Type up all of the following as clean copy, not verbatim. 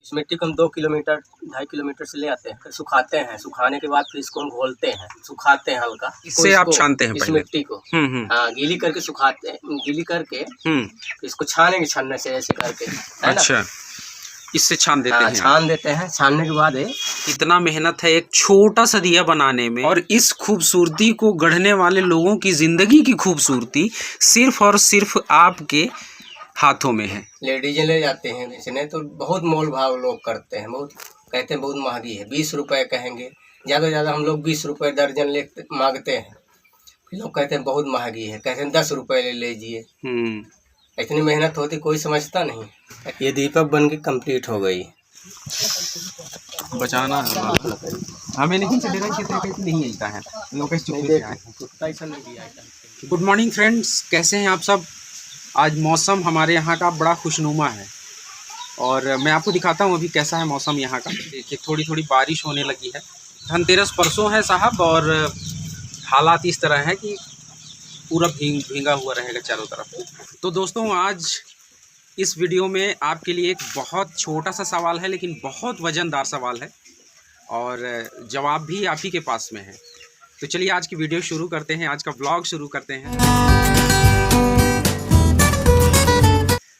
इस मिट्टी को हम 2 किलोमीटर 2.5 किलोमीटर से ले आते हैं, फिर सुखाते हैं। सुखाने के बाद फिर इसको हम घोलते हैं, सुखाते हैं हल्का। इससे आप छानते हैं इस पहले मिट्टी को हाँ गीली करके सुखाते हैं, गीली करके इसको छानेंगे छानने से ऐसे करके, है ना। अच्छा, इससे छान देते हैं। छान देते हैं। छानने के बाद कितना मेहनत है एक छोटा सा दिया बनाने में, और इस खूबसूरती को गढ़ने वाले लोगों की जिंदगी की खूबसूरती सिर्फ और सिर्फ आपके हाथों में है। लेडीजें ले जाते हैं बेचने, तो बहुत मोल भाव लोग करते हैं, बहुत कहते हैं बहुत महंगी है, 20 रुपए कहेंगे, ज़्यादा से ज़्यादा हम लोग 20 रुपए दर्जन ले मांगते हैं। फिर लोग कहते हैं बहुत महंगी है, कहते हैं 10 रुपए ले लीजिए। इतनी मेहनत होती कोई समझता नहीं। ये दीपक बन के कंप्लीट हो गई। बचाना हमें नहीं चलेगा, नहीं मिलता है। गुड मॉर्निंग फ्रेंड्स, कैसे हैं आप सब। आज मौसम हमारे यहाँ का बड़ा खुशनुमा है, और मैं आपको दिखाता हूँ अभी कैसा है मौसम यहाँ का। देखिए थोड़ी थोड़ी बारिश होने लगी है। धनतेरस परसों है साहब, और हालात इस तरह है कि पूरा भींगा हुआ रहेगा चारों तरफ। तो दोस्तों आज इस वीडियो में आपके लिए एक बहुत छोटा सा सवाल है, लेकिन बहुत वजनदार सवाल है, और जवाब भी आप ही के पास में है। तो चलिए आज की वीडियो शुरू करते हैं, आज का व्लॉग शुरू करते हैं।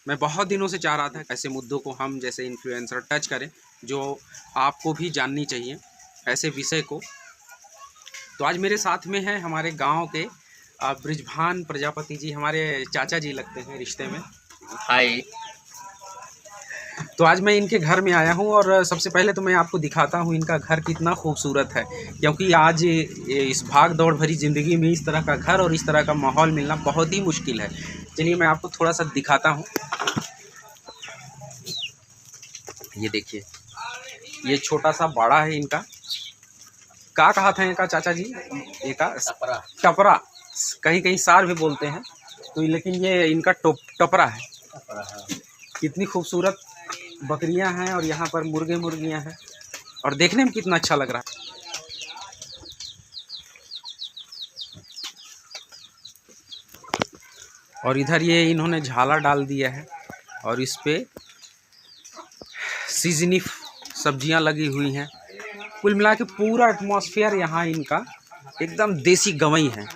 मैं बहुत दिनों से चाह रहा था ऐसे मुद्दों को हम जैसे इन्फ्लुएंसर टच करें, जो आपको भी जाननी चाहिए ऐसे विषय को। तो आज मेरे साथ में है हमारे गांव के बृजभान प्रजापति जी, हमारे चाचा जी लगते हैं रिश्ते में। हाय। तो आज मैं इनके घर में आया हूं, और सबसे पहले तो मैं आपको दिखाता हूं इनका घर कितना खूबसूरत है, क्योंकि आज इस भाग दौड़ भरी ज़िंदगी में इस तरह का घर और इस तरह का माहौल मिलना बहुत ही मुश्किल है। चलिए मैं आपको थोड़ा सा दिखाता हूं। ये देखिए, ये छोटा सा बाड़ा है इनका। क्या कहा था इनका चाचा जी? एक टपरा, कहीं कहीं सार भी बोलते हैं, तो लेकिन ये इनका टपरा है। कितनी खूबसूरत बकरियां हैं, और यहाँ पर मुर्गे मुर्गियां हैं, और देखने में कितना अच्छा लग रहा है। और इधर ये इन्होंने झाला डाल दिया है, और इस पे सीजनी सब्जियां लगी हुई हैं। कुल मिला के पूरा एटमॉस्फेयर यहाँ इनका एकदम देसी गवई है,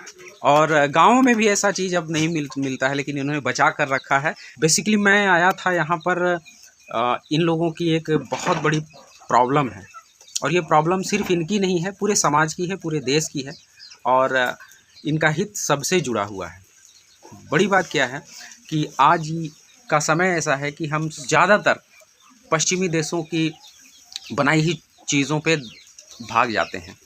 और गाँव में भी ऐसा चीज़ अब नहीं मिलता है, लेकिन इन्होंने बचा कर रखा है। बेसिकली मैं आया था यहाँ पर, इन लोगों की एक बहुत बड़ी प्रॉब्लम है, और ये प्रॉब्लम सिर्फ इनकी नहीं है, पूरे समाज की है, पूरे देश की है, और इनका हित सबसे जुड़ा हुआ है। बड़ी बात क्या है कि आज का समय ऐसा है कि हम ज़्यादातर पश्चिमी देशों की बनाई हुई चीज़ों पे भाग जाते हैं,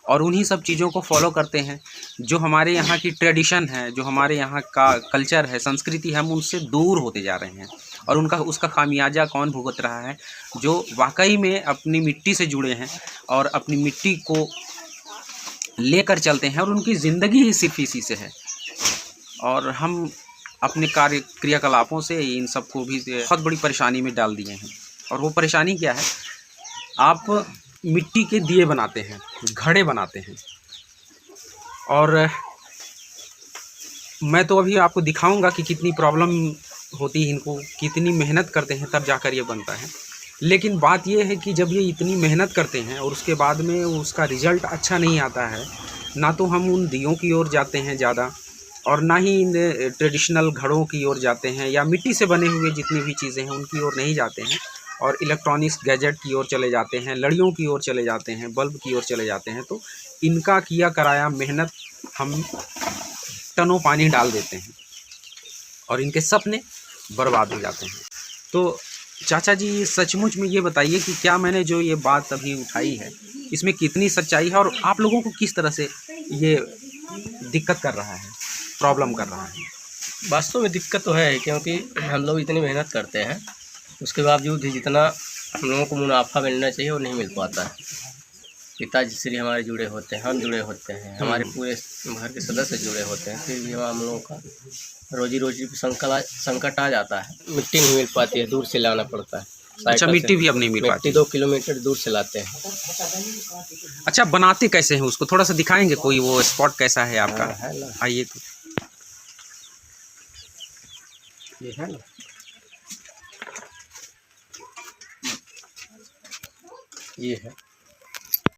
और उन्हीं सब चीज़ों को फॉलो करते हैं। जो हमारे यहाँ की ट्रेडिशन है, जो हमारे यहाँ का कल्चर है, संस्कृति है, हम उनसे दूर होते जा रहे हैं, और उसका खामियाजा कौन भुगत रहा है? जो वाकई में अपनी मिट्टी से जुड़े हैं और अपनी मिट्टी को लेकर चलते हैं, और उनकी ज़िंदगी ही सिर्फ इसी से है। और हम अपने क्रियाकलापों से इन सबको भी बहुत बड़ी परेशानी में डाल दिए हैं। और वो परेशानी क्या है? आप मिट्टी के दिए बनाते हैं, घड़े बनाते हैं, और मैं तो अभी आपको दिखाऊंगा कि कितनी प्रॉब्लम होती है इनको, कितनी मेहनत करते हैं तब जाकर ये बनता है। लेकिन बात ये है कि जब ये इतनी मेहनत करते हैं और उसके बाद में उसका रिज़ल्ट अच्छा नहीं आता है, ना तो हम उन दियों की ओर जाते हैं ज़्यादा, और ना ही इन ट्रेडिशनल घड़ों की ओर जाते हैं, या मिट्टी से बने हुए जितनी भी चीज़ें हैं उनकी ओर नहीं जाते हैं, और इलेक्ट्रॉनिक्स गैजेट की ओर चले जाते हैं, लड़ियों की ओर चले जाते हैं, बल्ब की ओर चले जाते हैं। तो इनका किया कराया मेहनत हम टनों पानी डाल देते हैं, और इनके सपने बर्बाद हो जाते हैं। तो चाचा जी सचमुच में ये बताइए कि क्या मैंने जो ये बात अभी उठाई है, इसमें कितनी सच्चाई है, और आप लोगों को किस तरह से ये दिक्कत कर रहा है, प्रॉब्लम कर रहा है? वास्तव में दिक्कत तो है, क्योंकि हम लोग इतनी मेहनत करते हैं, उसके बावजूद भी जितना हम लोगों को मुनाफा मिलना चाहिए वो नहीं मिल पाता है। पिताजी श्री हमारे जुड़े होते हैं, हम जुड़े होते हैं, हमारे पूरे घर के सदस्य जुड़े होते हैं, फिर भी हम लोगों का रोजी पे संकट आ जाता है। मिट्टी नहीं मिल पाती है, दूर से लाना पड़ता है। अच्छा, मिट्टी भी अब नहीं मिल पाती? 2 किलोमीटर दूर से लाते हैं। अच्छा, बनाते कैसे हैं उसको? थोड़ा सा दिखाएंगे, कोई वो स्पॉट कैसा है आपका? आइए। तो ये है ना, ये है।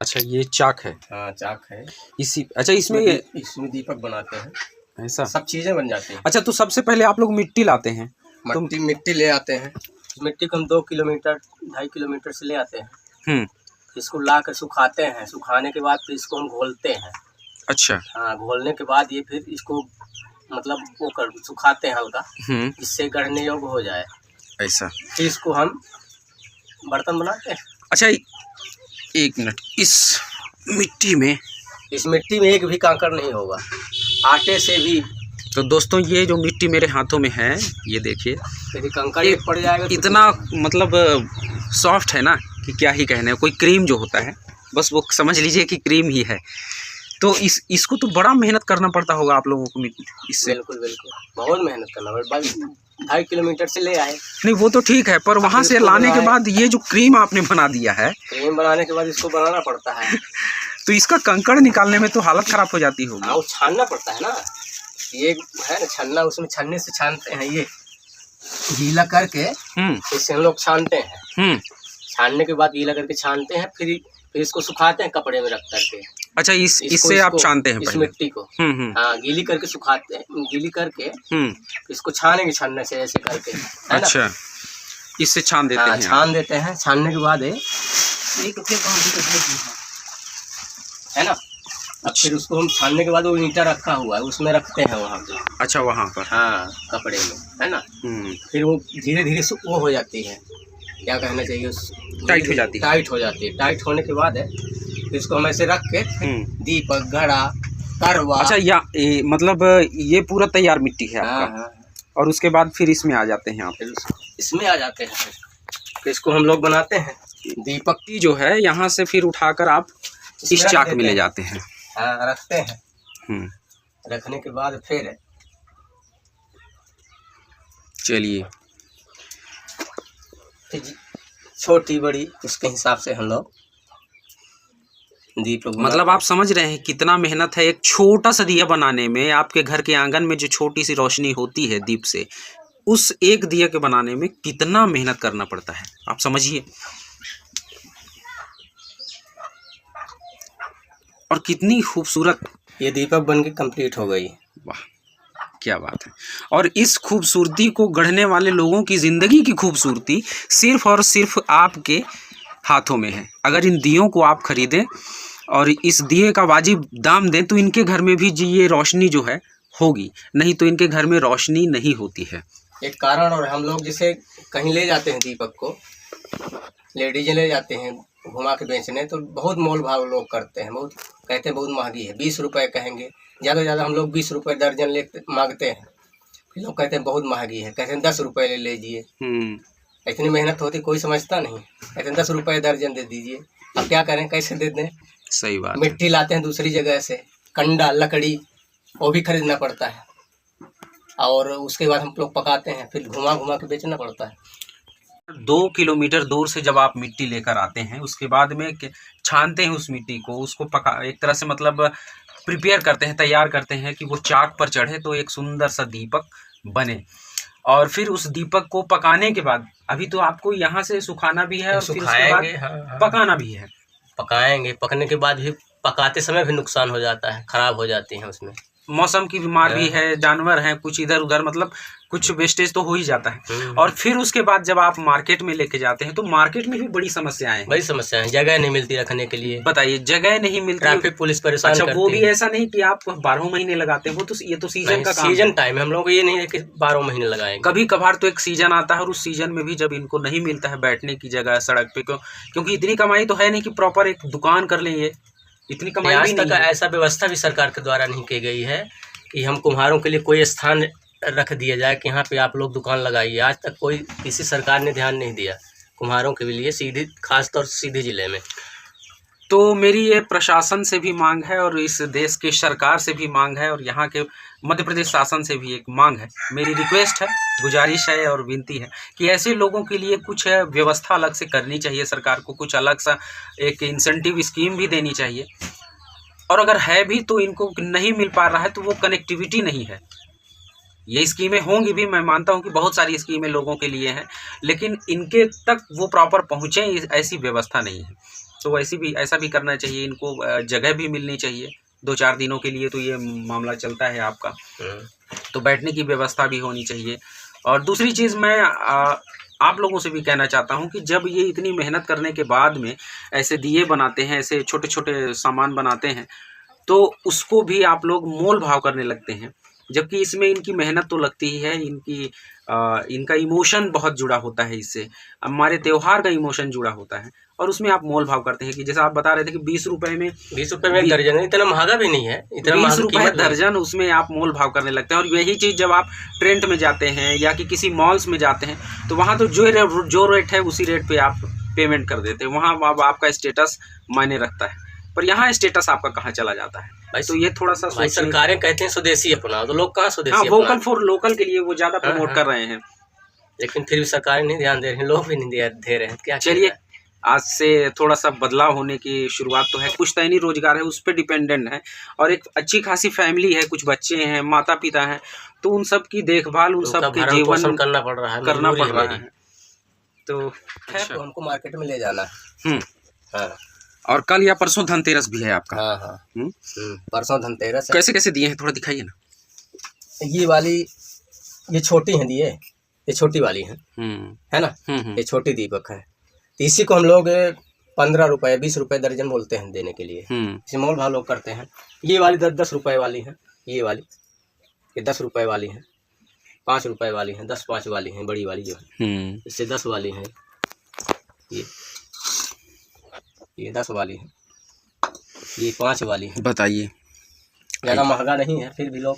अच्छा, ये चाक है। हाँ, चाक है। इसी अच्छा इसमें ये इसमें दीपक बनाते हैं, ऐसा सब चीज़ें बन जाती हैं। अच्छा, तो सबसे पहले आप लोग मिट्टी लाते हैं? मिट्टी ले आते हैं। मिट्टी को हम 2 किलोमीटर 2.5 किलोमीटर से ले आते हैं। इसको ला कर सुखाते हैं। सुखाने के बाद फिर इसको हम घोलते हैं। अच्छा। हाँ, घोलने के बाद ये फिर इसको मतलब वो कर सुखाते हैं हल्का, जिससे गढ़ने योग्य हो जाए। ऐसा फिर इसको हम बर्तन बनाते हैं। अच्छा, एक मिनट, इस मिट्टी में एक भी कांकड़ नहीं होगा, आटे से भी। तो दोस्तों, ये जो मिट्टी मेरे हाथों में है, ये देखिए, यदि कंकड़ पड़ जाएगा तो इतना मतलब सॉफ्ट है ना कि क्या ही कहने। कोई क्रीम जो होता है, बस वो समझ लीजिए कि क्रीम ही है। तो इसको तो बड़ा मेहनत करना पड़ता होगा आप लोगों को इससे। बिल्कुल बिल्कुल, बहुत मेहनत करना पड़ता है। 2.5 किलोमीटर से ले आए। नहीं, वो तो ठीक है, पर वहाँ से लाने के बाद ये जो क्रीम आपने बना दिया है, क्रीम बनाने के बाद इसको बनाना पड़ता है। तो इसका कंकड़ निकालने में तो हालत खराब हो जाती होगी। हाँ, वो छानना पड़ता है ना, ये है ना छन्ना, उसमें छन्ने से छानते हैं। ये गीला करके इससे हम लोग छानते हैं। छानने के बाद गीला करके छानते हैं, फिर इसको सुखाते हैं कपड़े में रख करके। अच्छा, इससे आप छानते हैं इस पहले मिट्टी को। हाँ, गीली करके सुखाते हैं, गीली करके इसको छानेंगे छन्ने से ऐसे करके, है ना। अच्छा, इससे छान देते हैं। छान देते हैं। छानने के बाद है ना, अब फिर उसको हम छानने के बाद वो ईंटा रखा हुआ है, उसमें रखते हैं वहाँ पे। अच्छा, वहाँ पर। हाँ, कपड़े में, है ना। फिर वो धीरे धीरे वो हो जाती है, क्या कहना चाहिए, टाइट हो जाती है। टाइट हो जाती है। टाइट होने के बाद है फिर इसको हम ऐसे रख के दीपक, घड़ा, करवा। अच्छा, मतलब ये पूरा तैयार मिट्टी है आपका। हाँ। और उसके बाद फिर इसमें आ जाते हैं आप। फिर इसमें आ जाते हैं। फिर इसको हम लोग बनाते हैं। दीपक की जो है, यहाँ से फिर उठाकर आप इस चाक में ले जाते हैं। हाँ, रखते हैं। रखने के बाद फिर चलिए, छोटी बड़ी उसके हिसाब से हम लोग दीपक, मतलब आप समझ रहे हैं कितना मेहनत है एक छोटा सा दिया बनाने में। आपके घर के आंगन में जो छोटी सी रोशनी होती है दीप से, उस एक दिया के बनाने में कितना मेहनत करना पड़ता है, आप समझिए। और कितनी खूबसूरत ये दीपक बन के कंप्लीट हो गई। वाह, क्या बात है। और इस खूबसूरती को गढ़ने वाले लोगों की ज़िंदगी की खूबसूरती सिर्फ और सिर्फ आपके हाथों में है। अगर इन दियों को आप खरीदें और इस दिए का वाजिब दाम दें, तो इनके घर में भी जी ये रोशनी जो है होगी, नहीं तो इनके घर में रोशनी नहीं होती है। एक कारण, और हम लोग जैसे कहीं ले जाते हैं दीपक को, लेडीजें ले जाते हैं घुमा के बेचने, तो बहुत मोल भाव लोग करते हैं, बहुत कहते हैं बहुत महंगी है। 20 रुपये कहेंगे, ज़्यादा से ज़्यादा हम लोग 20 रुपये दर्जन ले मांगते हैं। फिर लोग कहते हैं बहुत महंगी है, कहते हैं 10 रुपये ले लीजिए। इतनी मेहनत होती कोई समझता नहीं, कहते हैं 10 रुपये दर्जन दे दीजिए। अब क्या करें, कैसे दे दें। सही बात। मिट्टी लाते हैं दूसरी जगह से, कंडा, लकड़ी, वो भी खरीदना पड़ता है, और उसके बाद हम लोग पकाते हैं, फिर घुमा घुमा के बेचना पड़ता है। 2 किलोमीटर दूर से जब आप मिट्टी लेकर आते हैं, उसके बाद में छानते हैं उस मिट्टी को, उसको पका, एक तरह से मतलब प्रिपेयर करते हैं, तैयार करते हैं कि वो चाक पर चढ़े तो एक सुंदर सा दीपक बने। और फिर उस दीपक को पकाने के बाद, अभी तो आपको यहाँ से सुखाना भी है और फिर उसके बाद पकाना भी है। पकाएंगे, पकने के बाद भी पकाते समय भी नुकसान हो जाता है, खराब हो जाती है उसमें। मौसम की बीमार भी है, जानवर हैं कुछ इधर उधर, मतलब कुछ वेस्टेज तो हो ही जाता है। और फिर उसके बाद जब आप मार्केट में लेके जाते हैं, तो मार्केट में भी बड़ी समस्याएं हैं। बड़ी समस्या है, जगह नहीं मिलती रखने के लिए। बताइए, जगह नहीं मिलती, ट्रैफिक पुलिस परेशान करती है। वो भी ऐसा नहीं कि आप 12 महीने लगाते हैं, वो तो ये तो सीजन का काम, सीजन टाइम है। हम लोग को ये नहीं है कि 12 महीने लगाएंगे। कभी कभार तो एक सीजन आता है, और उस सीजन में भी जब इनको नहीं मिलता है बैठने की जगह सड़क पे, क्योंकि इतनी कमाई तो है नहीं कि प्रॉपर एक दुकान कर लें, ये इतनी कमाई आज तक ऐसा व्यवस्था भी सरकार के द्वारा नहीं की गई है कि हम कुम्हारों के लिए कोई स्थान रख दिया जाए कि यहाँ पे आप लोग दुकान लगाइए। आज तक कोई किसी सरकार ने ध्यान नहीं दिया कुम्हारों के लिए, सीधी खास तौर से सीधी जिले में। तो मेरी ये प्रशासन से भी मांग है, और इस देश की सरकार से भी मांग है, और यहाँ के मध्य प्रदेश शासन से भी एक मांग है, मेरी रिक्वेस्ट है, गुजारिश है और विनती है कि ऐसे लोगों के लिए कुछ व्यवस्था अलग से करनी चाहिए। सरकार को कुछ अलग सा एक इंसेंटिव स्कीम भी देनी चाहिए, और अगर है भी तो इनको नहीं मिल पा रहा है तो वो कनेक्टिविटी नहीं है। ये स्कीमें होंगी भी, मैं मानता हूँ कि बहुत सारी स्कीमें लोगों के लिए हैं, लेकिन इनके तक वो प्रॉपर पहुँचे ऐसी व्यवस्था नहीं है। तो वैसे भी ऐसा भी करना चाहिए, इनको जगह भी मिलनी चाहिए 2-4 दिनों के लिए, तो ये मामला चलता है आपका, तो बैठने की व्यवस्था भी होनी चाहिए। और दूसरी चीज़ मैं आप लोगों से भी कहना चाहता हूं कि जब ये इतनी मेहनत करने के बाद में ऐसे दिए बनाते हैं, ऐसे छोटे छोटे सामान बनाते हैं, तो उसको भी आप लोग मोल भाव करने लगते हैं, जबकि इसमें इनकी मेहनत तो लगती ही है, इनका इमोशन बहुत जुड़ा होता है इससे, हमारे त्यौहार का इमोशन जुड़ा होता है, और उसमें आप मोल भाव करते हैं कि जैसा आप बता रहे थे कि 20 रुपए में दर्जन, इतना महंगा भी नहीं है, इतना 20 रुपए दर्जन, उसमें आप मोल भाव करने लगते हैं। और यही चीज़ जब आप ट्रेंड में जाते हैं या कि किसी मॉल्स में जाते हैं, तो वहाँ तो जो रेट है उसी रेट पे आप पेमेंट कर देते हैं, वहाँ आपका स्टेटस मायने रखता है, पर यहाँ स्टेटस आपका कहाँ चला जाता है भाई। तो ये थोड़ा सा सरकारें कहते हैं स्वदेशी अपनाओ, तो लोग कहाँ स्वदेशी? हाँ, वोकल फॉर लोकल के लिए वो ज़्यादा प्रमोट कर रहे हैं, लेकिन फिर भी सरकारें नहीं ध्यान दे रही हैं, लोग भी नहीं दे रहे हैं। क्या चलिए, आज से थोड़ा सा बदलाव होने की शुरुआत तो है, पुश्तैनी रोजगार है उस पर डिपेंडेंट है, और एक अच्छी खासी फैमिली है, कुछ बच्चे हैं, माता पिता हैं, तो उन सब की देखभाल, उन सब के जीवन करना पड़ रहा है। तो हमको मार्केट में ले जाना है। हाँ। और कल या परसों धनतेरस भी है आपका? हाँ। परसों धनतेरस है। कैसे कैसे दिए हैं थोड़ा दिखाइए ना। ये वाली, ये छोटी है दिए, ये छोटी वाली है ना, ये छोटी दीपक है, तो इसी को हम लोग 15 रुपए 20 रुपए दर्जन बोलते हैं देने के लिए, इसे मोल भाव लोग करते हैं। ये वाली 10 रुपए वाली है, ये वाली, ये 10 रुपए वाली है, 5 रुपए वाली है, 10-5 वाली है, बड़ी वाली जो है, इससे 10 वाली है, ये 10 वाली है, ये 5 वाली है। बताइए, ज़्यादा महंगा नहीं है, फिर भी लोग।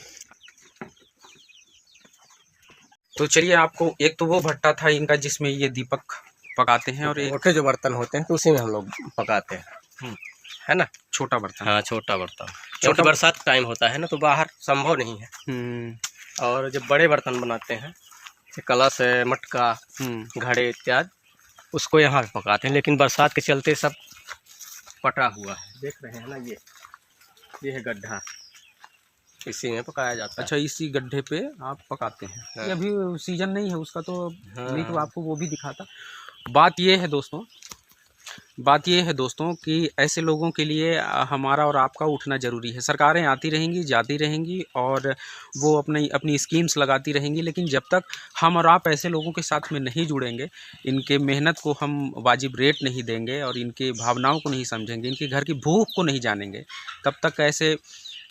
तो चलिए, आपको एक तो वो भट्टा था इनका जिसमें ये दीपक पकाते हैं, और एक छोटे जो बर्तन होते हैं तो उसी में हम लोग पकाते हैं, है ना, छोटा बर्तन। हाँ, छोटा बर्तन, क्योंकि बरसात का टाइम होता है ना, तो बाहर संभव नहीं है। और जब बड़े बर्तन बनाते हैं, जैसे कलश है, मटका, घड़े इत्यादि, उसको यहाँ पे पकाते हैं, लेकिन बरसात के चलते सब पटा हुआ है, देख रहे हैं ना, ये है गड्ढा, इसी में पकाया जाता है। अच्छा, इसी गड्ढे पे आप पकाते हैं। हाँ। ये अभी सीजन नहीं है उसका, तो हाँ। नहीं तो आपको वो भी दिखाता। बात ये है दोस्तों कि ऐसे लोगों के लिए हमारा और आपका उठना ज़रूरी है। सरकारें आती रहेंगी, जाती रहेंगी, और वो अपनी स्कीम्स लगाती रहेंगी, लेकिन जब तक हम और आप ऐसे लोगों के साथ में नहीं जुड़ेंगे, इनके मेहनत को हम वाजिब रेट नहीं देंगे, और इनके भावनाओं को नहीं समझेंगे, इनके घर की भूख को नहीं जानेंगे, तब तक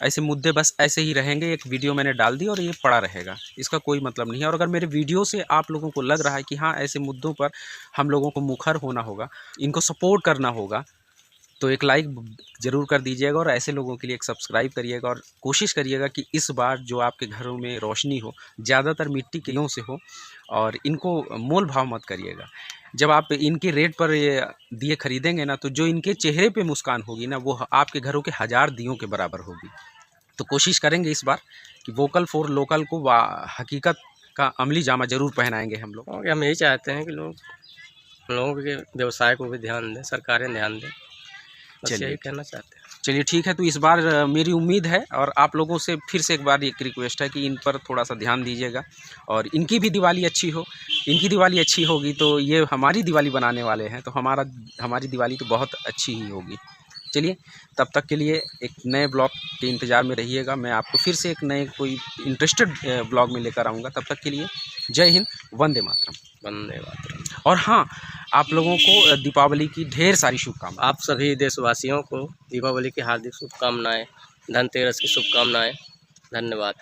ऐसे मुद्दे बस ऐसे ही रहेंगे। एक वीडियो मैंने डाल दी और ये पड़ा रहेगा, इसका कोई मतलब नहीं है। और अगर मेरे वीडियो से आप लोगों को लग रहा है कि हाँ, ऐसे मुद्दों पर हम लोगों को मुखर होना होगा, इनको सपोर्ट करना होगा, तो एक लाइक ज़रूर कर दीजिएगा, और ऐसे लोगों के लिए एक सब्सक्राइब करिएगा, और कोशिश करिएगा कि इस बार जो आपके घरों में रोशनी हो, ज़्यादातर मिट्टी के दियों से हो, और इनको मोल भाव मत करिएगा। जब आप इनके रेट पर ये दिए खरीदेंगे ना, तो जो इनके चेहरे पे मुस्कान होगी ना, वो आपके घरों के 1000 दियों के बराबर होगी। तो कोशिश करेंगे इस बार कि वोकल फॉर लोकल को हकीकत का अमली जामा ज़रूर पहनाएंगे हम लोग। हम यही चाहते हैं कि लोगों के व्यवसाय को भी ध्यान दें, सरकारें ध्यान दें, चलिए कहना चाहते हैं। चलिए ठीक है, तो इस बार मेरी उम्मीद है, और आप लोगों से फिर से एक बार एक रिक्वेस्ट है कि इन पर थोड़ा सा ध्यान दीजिएगा, और इनकी भी दिवाली अच्छी हो। इनकी दिवाली अच्छी होगी तो ये हमारी दिवाली बनाने वाले हैं, तो हमारी दिवाली तो बहुत अच्छी ही होगी। चलिए, तब तक के लिए एक नए ब्लॉग के इंतज़ार में रहिएगा। मैं आपको फिर से एक नए कोई इंटरेस्टेड ब्लॉग में लेकर आऊँगा। तब तक के लिए जय हिंद, वंदे मातरम। वंदे मातरम। और हाँ, आप लोगों को दीपावली की ढेर सारी शुभकामनाएं। आप सभी देशवासियों को दीपावली की हार्दिक शुभकामनाएं, धनतेरस की शुभकामनाएं। धन्यवाद।